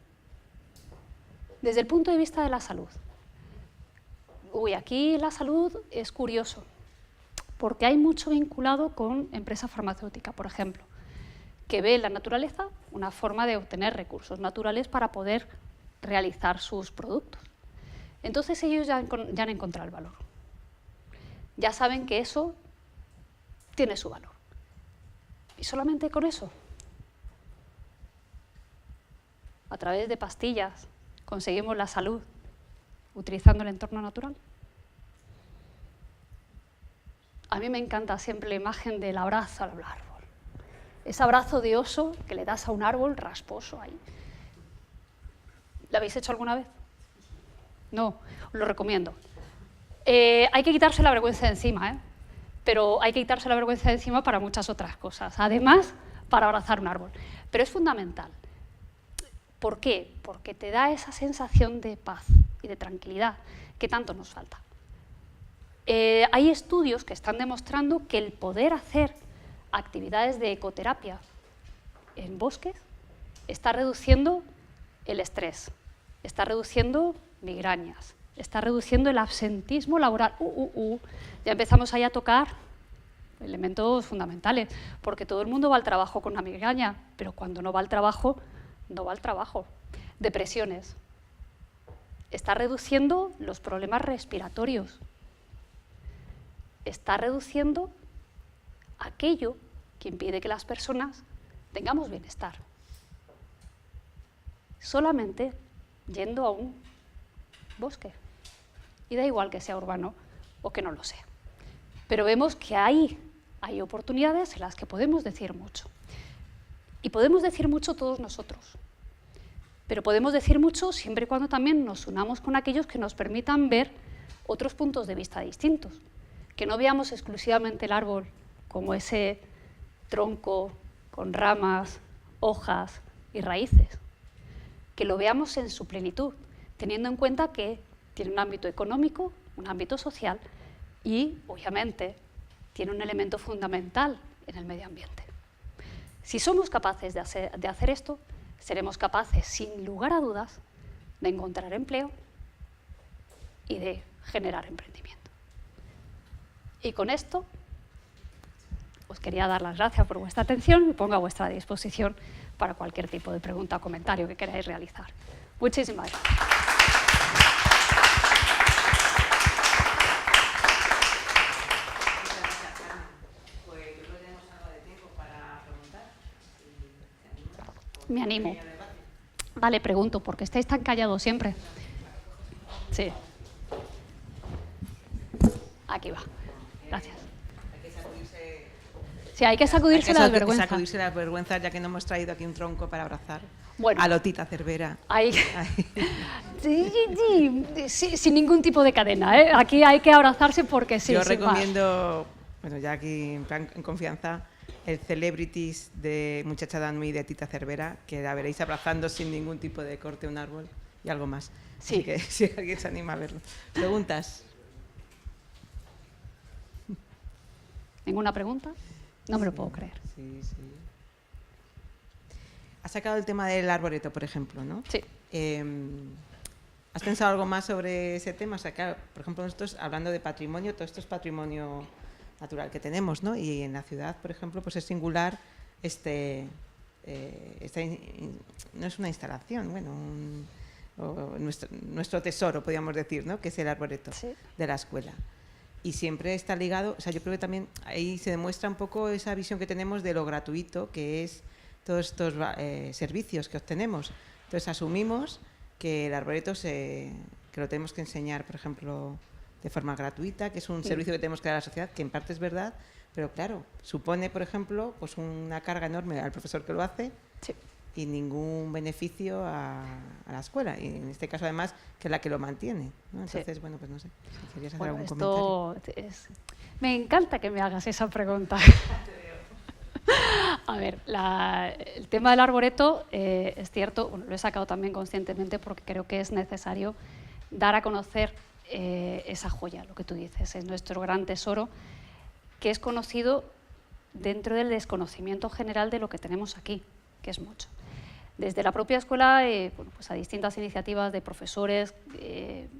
Desde el punto de vista de la salud. Aquí la salud es curioso, porque hay mucho vinculado con empresa farmacéutica, por ejemplo, que ve en la naturaleza una forma de obtener recursos naturales para poder realizar sus productos. Entonces ellos ya han encontrado el valor. Ya saben que eso tiene su valor. Y solamente con eso, a través de pastillas, conseguimos la salud utilizando el entorno natural. A mí me encanta siempre la imagen del abrazo al árbol. Ese abrazo de oso que le das a un árbol rasposo ahí. ¿Lo habéis hecho alguna vez? No, os lo recomiendo. Hay que quitarse la vergüenza de encima, pero hay que quitarse la vergüenza de encima para muchas otras cosas. Además, para abrazar un árbol. Pero es fundamental. ¿Por qué? Porque te da esa sensación de paz y de tranquilidad que tanto nos falta. Hay estudios que están demostrando que el poder hacer actividades de ecoterapia en bosques está reduciendo el estrés, está reduciendo migrañas, está reduciendo el absentismo laboral. Ya empezamos ahí a tocar elementos fundamentales, porque todo el mundo va al trabajo con una migraña, pero cuando no va al trabajo, no va al trabajo. Depresiones. Está reduciendo los problemas respiratorios. Está reduciendo aquello que impide que las personas tengamos bienestar. Solamente yendo a un bosque. Y da igual que sea urbano o que no lo sea. Pero vemos que hay oportunidades en las que podemos decir mucho. Y podemos decir mucho todos nosotros. Pero podemos decir mucho siempre y cuando también nos unamos con aquellos que nos permitan ver otros puntos de vista distintos. Que no veamos exclusivamente el árbol como ese tronco con ramas, hojas y raíces. Que lo veamos en su plenitud, teniendo en cuenta que tiene un ámbito económico, un ámbito social y, obviamente, tiene un elemento fundamental en el medio ambiente. Si somos capaces de hacer esto, seremos capaces, sin lugar a dudas, de encontrar empleo y de generar emprendimiento. Y con esto, os quería dar las gracias por vuestra atención y pongo a vuestra disposición para cualquier tipo de pregunta o comentario que queráis realizar. Muchísimas gracias. Me animo. Vale, pregunto, ¿por qué estáis tan callados siempre? Sí. Aquí va. Gracias. Sí, hay que sacudirse las vergüenzas. Sacudirse las vergüenzas, ya que no hemos traído aquí un tronco para abrazar a Lotita Cervera. Sí, sin ningún tipo de cadena. Aquí hay que abrazarse porque sí. Yo recomiendo, bueno, ya aquí en confianza, el Celebrities de Muchacha Danui de Tita Cervera, que la veréis abrazando sin ningún tipo de corte un árbol y algo más. Sí. Así que si alguien se anima a verlo. ¿Preguntas? ¿Ninguna pregunta? No me lo puedo creer. Sí. Has sacado el tema del arboreto, por ejemplo, ¿no? Sí. ¿Has pensado algo más sobre ese tema? O sea, claro, por ejemplo, nosotros, hablando de patrimonio, todo esto es patrimonio natural que tenemos, ¿no? Y en la ciudad, por ejemplo, pues es singular no es una instalación, bueno, nuestro tesoro, podríamos decir, ¿no? Que es el arboreto de la escuela. y siempre está ligado, o sea, yo creo que también ahí se demuestra un poco esa visión que tenemos de lo gratuito que es todos estos servicios que obtenemos. Entonces asumimos que el arboreto que lo tenemos que enseñar, por ejemplo, de forma gratuita, que es un servicio que tenemos que dar a la sociedad, que en parte es verdad, pero claro, supone, por ejemplo, pues una carga enorme al profesor que lo hace. Sí. Y ningún beneficio a la escuela, y en este caso además que es la que lo mantiene, ¿no? Entonces, Sí. bueno, pues no sé, si querías hacer Bueno, algún esto comentario. me encanta que me hagas esa pregunta. A ver, el tema del arboreto es cierto, bueno, lo he sacado también conscientemente porque creo que es necesario dar a conocer esa joya, lo que tú dices, es nuestro gran tesoro, que es conocido dentro del desconocimiento general de lo que tenemos aquí, que es mucho. Desde la propia escuela, bueno, pues a distintas iniciativas de profesores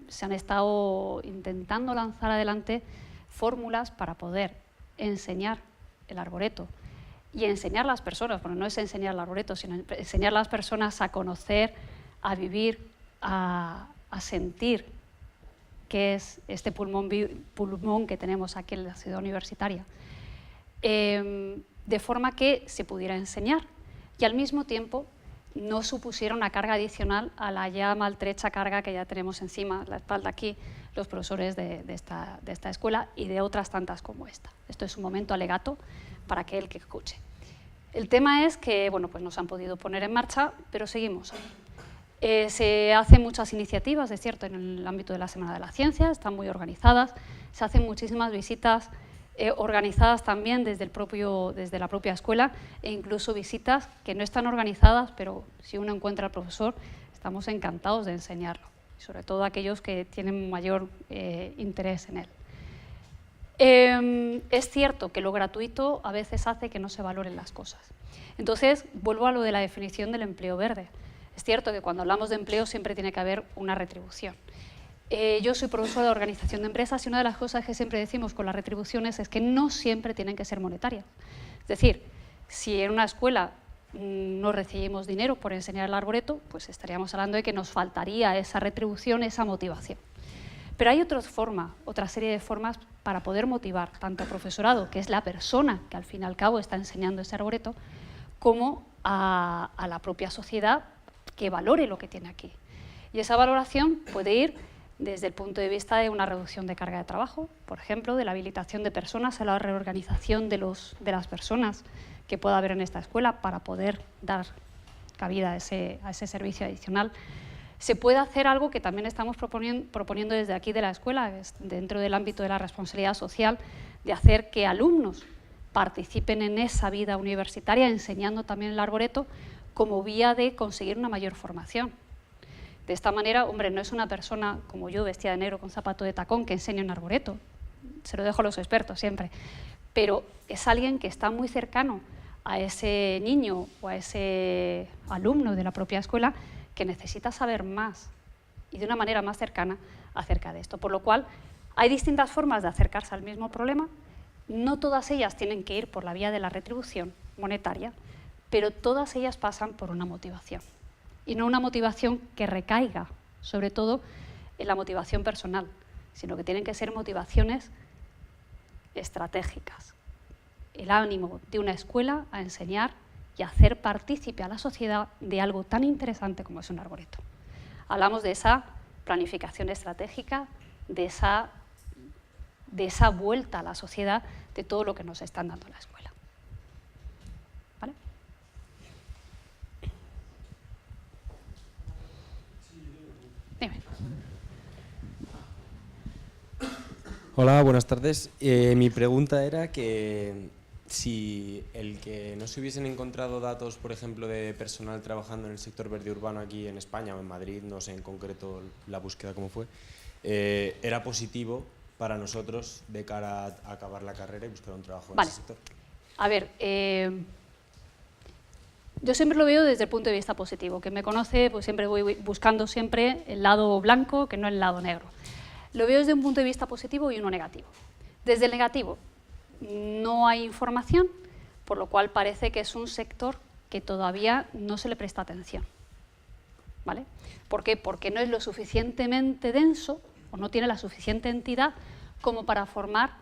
se han estado intentando lanzar adelante fórmulas para poder enseñar el arboreto y enseñar a las personas, bueno, no es enseñar el arboreto, sino enseñar a las personas a conocer, a vivir, a sentir qué es este pulmón que tenemos aquí en la ciudad universitaria, de forma que se pudiera enseñar y al mismo tiempo no supusiera una carga adicional a la ya maltrecha carga que ya tenemos encima, la espalda aquí, los profesores de esta escuela y de otras tantas como esta. Esto es un momento alegato para aquel que escuche. El tema es que bueno, pues no se han podido poner en marcha, pero seguimos. Se hacen muchas iniciativas, es cierto, en el ámbito de la Semana de la Ciencia, están muy organizadas, se hacen muchísimas visitas organizadas también desde la propia escuela e incluso visitas que no están organizadas, pero si uno encuentra al profesor, estamos encantados de enseñarlo, sobre todo aquellos que tienen mayor interés en él. Es cierto que lo gratuito a veces hace que no se valoren las cosas. Entonces, vuelvo a lo de la definición del empleo verde. Es cierto que cuando hablamos de empleo siempre tiene que haber una retribución. Yo soy profesora de organización de empresas y una de las cosas que siempre decimos con las retribuciones es que no siempre tienen que ser monetarias. Es decir, si en una escuela no recibimos dinero por enseñar el arboreto, pues estaríamos hablando de que nos faltaría esa retribución, esa motivación. Pero hay otra serie de formas para poder motivar tanto al profesorado, que es la persona que al fin y al cabo está enseñando ese arboreto, como a la propia sociedad que valore lo que tiene aquí. Y esa valoración puede ir desde el punto de vista de una reducción de carga de trabajo, por ejemplo, de la habilitación de personas, a la reorganización de las personas que pueda haber en esta escuela para poder dar cabida a ese servicio adicional. Se puede hacer algo que también estamos proponiendo desde aquí de la escuela, dentro del ámbito de la responsabilidad social, de hacer que alumnos participen en esa vida universitaria, enseñando también el arboreto como vía de conseguir una mayor formación. De esta manera, hombre, no es una persona como yo, vestida de negro con zapato de tacón, que enseña un arboreto, se lo dejo a los expertos siempre, pero es alguien que está muy cercano a ese niño o a ese alumno de la propia escuela que necesita saber más y de una manera más cercana acerca de esto. Por lo cual, hay distintas formas de acercarse al mismo problema, no todas ellas tienen que ir por la vía de la retribución monetaria, pero todas ellas pasan por una motivación. Y no una motivación que recaiga, sobre todo, en la motivación personal, sino que tienen que ser motivaciones estratégicas. El ánimo de una escuela a enseñar y hacer partícipe a la sociedad de algo tan interesante como es un arboreto. Hablamos de esa planificación estratégica, de esa vuelta a la sociedad de todo lo que nos están dando en la escuela. ¿Vale? Dime. Hola, buenas tardes. Mi pregunta era que si el que no se hubiesen encontrado datos, por ejemplo, de personal trabajando en el sector verde urbano aquí en España o en Madrid, no sé en concreto la búsqueda cómo fue, era positivo para nosotros de cara a acabar la carrera y buscar un trabajo en ese sector. A ver, yo siempre lo veo desde el punto de vista positivo. Quien me conoce, pues siempre voy buscando siempre el lado blanco que no el lado negro. Lo veo desde un punto de vista positivo y uno negativo. Desde el negativo, no hay información, por lo cual parece que es un sector que todavía no se le presta atención. ¿Vale? ¿Por qué? Porque no es lo suficientemente denso o no tiene la suficiente entidad como para formar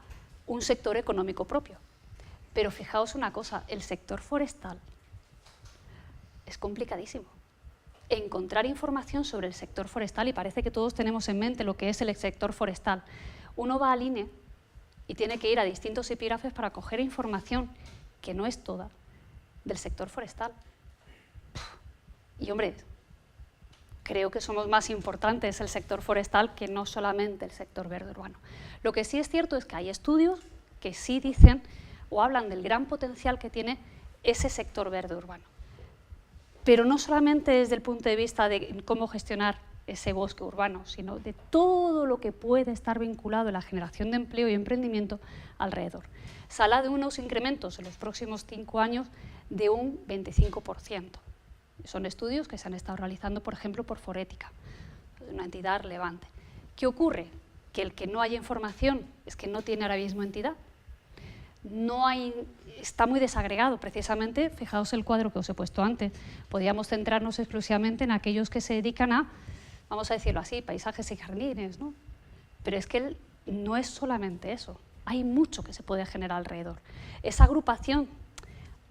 un sector económico propio. Pero fijaos una cosa, el sector forestal es complicadísimo. Encontrar información sobre el sector forestal, y parece que todos tenemos en mente lo que es el sector forestal. Uno va al INE y tiene que ir a distintos epígrafes para coger información, que no es toda, del sector forestal. Y hombre, creo que somos más importantes el sector forestal que no solamente el sector verde urbano. Lo que sí es cierto es que hay estudios que sí dicen o hablan del gran potencial que tiene ese sector verde urbano. Pero no solamente desde el punto de vista de cómo gestionar ese bosque urbano, sino de todo lo que puede estar vinculado a la generación de empleo y emprendimiento alrededor. Se habla de unos incrementos en los próximos 5 años de un 25%. Son estudios que se han estado realizando, por ejemplo, por Forética, una entidad relevante. ¿Qué ocurre? Que el que no haya información es que no tiene ahora mismo entidad. Está muy desagregado, precisamente, fijaos el cuadro que os he puesto antes, podríamos centrarnos exclusivamente en aquellos que se dedican a, vamos a decirlo así, paisajes y jardines, ¿no? Pero es que no es solamente eso, hay mucho que se puede generar alrededor. Esa agrupación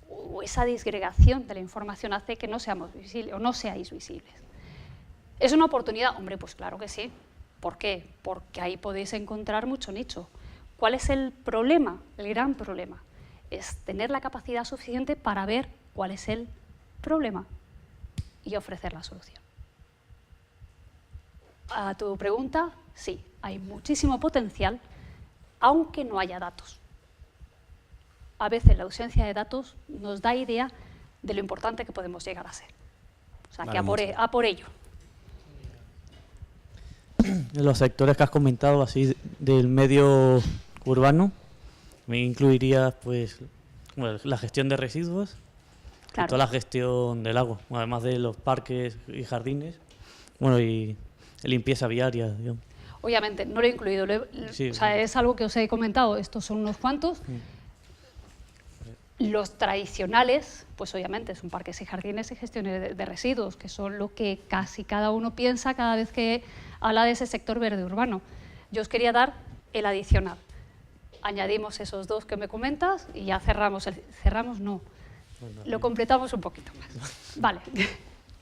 o esa disgregación de la información hace que no seamos visibles o no seáis visibles. ¿Es una oportunidad? Hombre, pues claro que sí. ¿Por qué? Porque ahí podéis encontrar mucho nicho. ¿Cuál es el problema? El gran problema es tener la capacidad suficiente para ver cuál es el problema y ofrecer la solución. A tu pregunta, sí, hay muchísimo potencial, aunque no haya datos. A veces la ausencia de datos nos da idea de lo importante que podemos llegar a ser. O sea, que a por ello. Los sectores que has comentado, así del medio urbano, me incluiría pues bueno, la gestión de residuos, Claro. y toda la gestión del agua, además de los parques y jardines, bueno, y limpieza viaria, digamos. Obviamente, no lo he incluido, Sí, o sea, es algo que os he comentado, estos son unos cuantos. Los tradicionales, pues obviamente son parques y jardines y gestión de residuos, que son lo que casi cada uno piensa cada vez que habla de ese sector verde urbano. Yo os quería dar el adicional. Añadimos esos dos que me comentas y ya cerramos. Cerramos no, lo completamos un poquito más. Vale,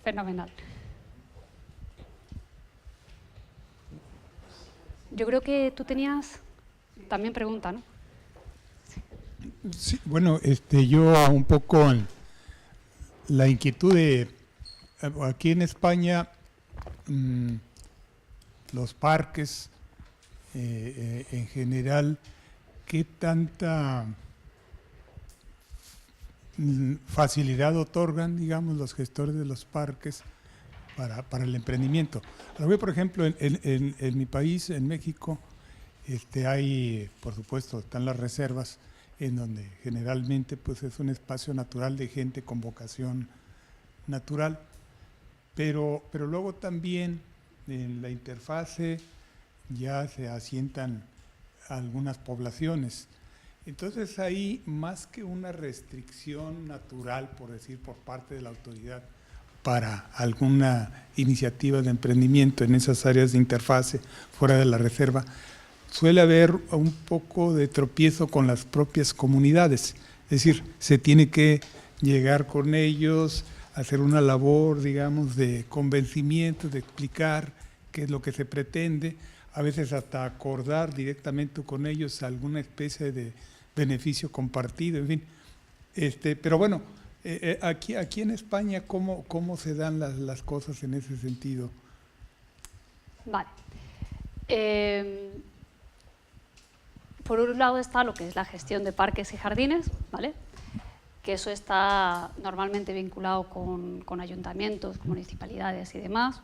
fenomenal. Yo creo que tú tenías también pregunta, ¿no? Sí, bueno, yo un poco la inquietud de aquí en España los parques en general, ¿qué tanta facilidad otorgan, digamos, los gestores de los parques para el emprendimiento? Ahora, por ejemplo, en mi país, en México, hay, por supuesto, están las reservas, en donde generalmente pues, es un espacio natural de gente con vocación natural, pero luego también en la interfase ya se asientan algunas poblaciones. Entonces ahí, más que una restricción natural, por decir, por parte de la autoridad para alguna iniciativa de emprendimiento en esas áreas de interfase fuera de la reserva, suele haber un poco de tropiezo con las propias comunidades. Es decir, se tiene que llegar con ellos, hacer una labor, digamos, de convencimiento, de explicar qué es lo que se pretende, a veces hasta acordar directamente con ellos alguna especie de beneficio compartido, en fin. Pero bueno, aquí en España, ¿cómo se dan las cosas en ese sentido? Vale. Por un lado está lo que es la gestión de parques y jardines, ¿vale? Que eso está normalmente vinculado con ayuntamientos, con municipalidades y demás,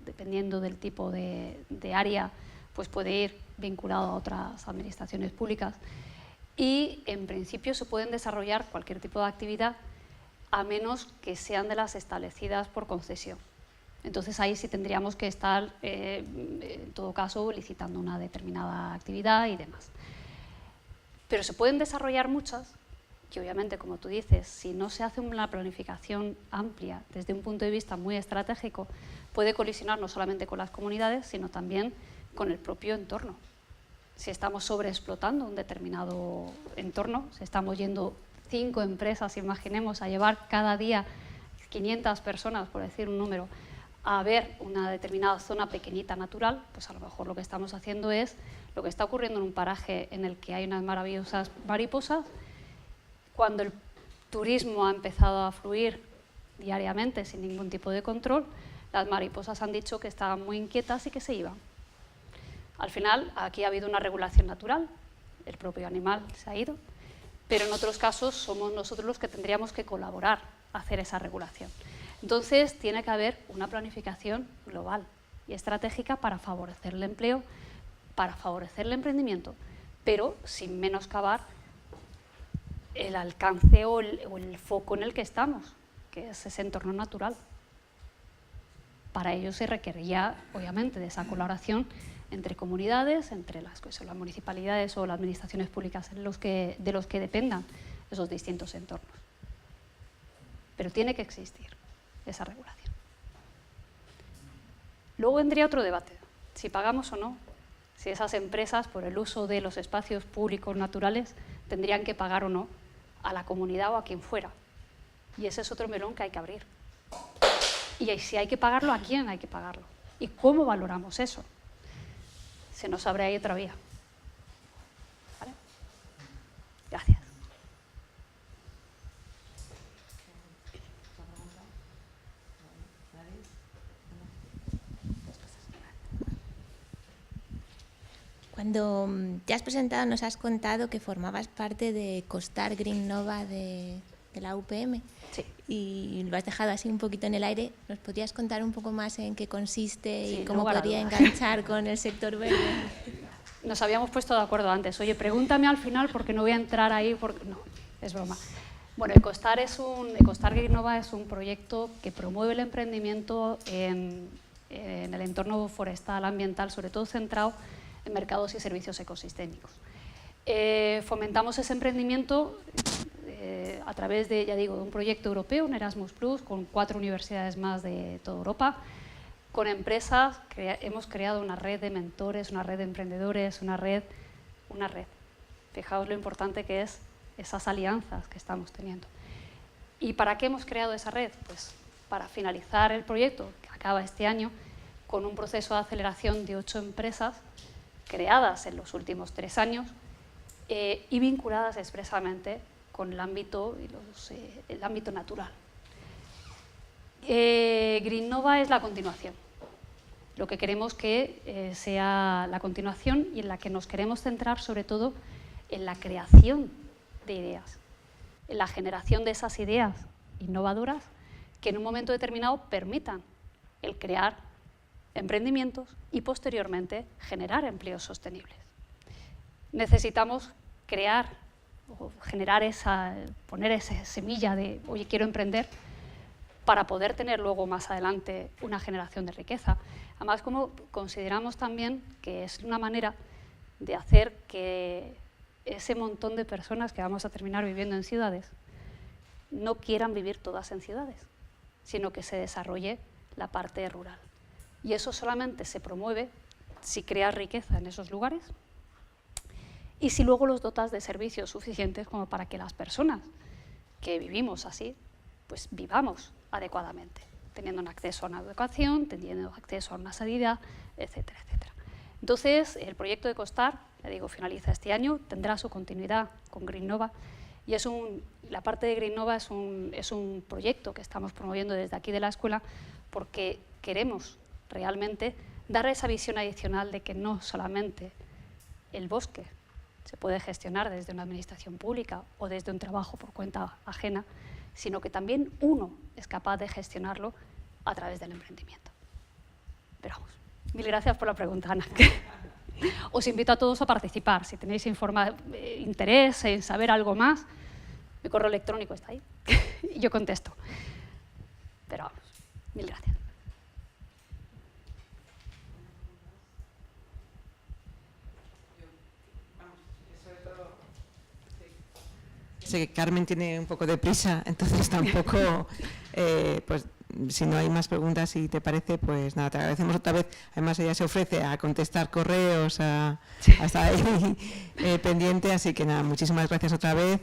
dependiendo del tipo de área, pues puede ir vinculado a otras administraciones públicas. Y en principio se pueden desarrollar cualquier tipo de actividad a menos que sean de las establecidas por concesión. Entonces ahí sí tendríamos que estar, en todo caso, licitando una determinada actividad y demás. Pero se pueden desarrollar muchas, y obviamente, como tú dices, si no se hace una planificación amplia desde un punto de vista muy estratégico, puede colisionar no solamente con las comunidades, sino también con el propio entorno. si estamos sobreexplotando un determinado entorno, si estamos yendo 5 empresas, imaginemos, a llevar cada día 500 personas, por decir un número, a ver una determinada zona pequeñita natural, pues a lo mejor lo que estamos haciendo es lo que está ocurriendo en un paraje en el que hay unas maravillosas mariposas. Cuando el turismo ha empezado a fluir diariamente sin ningún tipo de control, las mariposas han dicho que estaban muy inquietas y que se iban. Al final, aquí ha habido una regulación natural, el propio animal se ha ido, pero en otros casos somos nosotros los que tendríamos que colaborar a hacer esa regulación. Entonces, tiene que haber una planificación global y estratégica para favorecer el empleo, para favorecer el emprendimiento, pero sin menoscabar el alcance o el foco en el que estamos, que es ese entorno natural. Para ello se requeriría, obviamente, de esa colaboración entre comunidades, entre las municipalidades o las administraciones públicas de los que dependan esos distintos entornos. Pero tiene que existir esa regulación. Luego vendría otro debate, si pagamos o no, si esas empresas, por el uso de los espacios públicos naturales, tendrían que pagar o no a la comunidad o a quien fuera. Y ese es otro melón que hay que abrir. Y si hay que pagarlo, ¿a quién hay que pagarlo? ¿Y cómo valoramos eso? Se nos abre ahí otra vía. ¿Vale? Gracias. Cuando te has presentado nos has contado que formabas parte de Costar Green Nova de la UPM. Sí. Y lo has dejado así un poquito en el aire. ¿Nos podrías contar un poco más en qué consiste Sí, y cómo lugar a podría dudas. enganchar con el sector verde? Nos habíamos puesto de acuerdo antes. Oye, pregúntame al final porque no voy a entrar ahí. No, es broma. Bueno, Ecostar Green Nova es un proyecto que promueve el emprendimiento en el entorno forestal, ambiental, sobre todo centrado en mercados y servicios ecosistémicos. Fomentamos ese emprendimiento a través de, ya digo, de un proyecto europeo, un Erasmus+, con 4 universidades más de toda Europa, con empresas. Hemos creado una red de mentores, una red de emprendedores, una red. Fijaos lo importante que es esas alianzas que estamos teniendo. ¿Y para qué hemos creado esa red? Pues para finalizar el proyecto, que acaba este año, con un proceso de aceleración de 8 empresas creadas en los últimos 3 años y vinculadas expresamente con el ámbito natural. Green Nova es la continuación. Lo que queremos que sea la continuación y en la que nos queremos centrar sobre todo en la creación de ideas, en la generación de esas ideas innovadoras que en un momento determinado permitan el crear emprendimientos y posteriormente generar empleos sostenibles. Necesitamos crear o generar poner esa semilla de, oye, quiero emprender, para poder tener luego más adelante una generación de riqueza. Además, como consideramos también que es una manera de hacer que ese montón de personas que vamos a terminar viviendo en ciudades no quieran vivir todas en ciudades, sino que se desarrolle la parte rural. Y eso solamente se promueve si creas riqueza en esos lugares y si luego los dotas de servicios suficientes como para que las personas que vivimos así, pues vivamos adecuadamente, teniendo un acceso a una educación, teniendo acceso a una sanidad, etcétera, etcétera. Entonces, el proyecto de Costar, ya digo, finaliza este año, tendrá su continuidad con Green Nova y la parte de Green Nova es un proyecto que estamos promoviendo desde aquí de la escuela porque queremos realmente dar esa visión adicional de que no solamente el bosque se puede gestionar desde una administración pública o desde un trabajo por cuenta ajena, sino que también uno es capaz de gestionarlo a través del emprendimiento. Pero vamos, mil gracias por la pregunta, Ana. Os invito a todos a participar. Si tenéis interés en saber algo más, mi correo electrónico está ahí y yo contesto. Pero vamos, mil gracias. Sé que Carmen tiene un poco de prisa, entonces tampoco pues si no hay más preguntas, si te parece, pues nada, te agradecemos otra vez. Además, ella se ofrece a contestar correos, hasta ahí pendiente, así que nada, muchísimas gracias otra vez.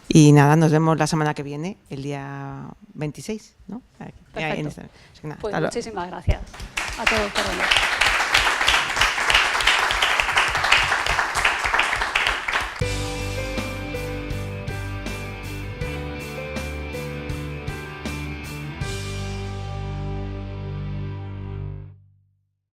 Y nada, nos vemos la semana que viene, el día 26, ¿no? Perfecto. Así que nada, Pues hasta luego. muchísimas gracias a todos por venir.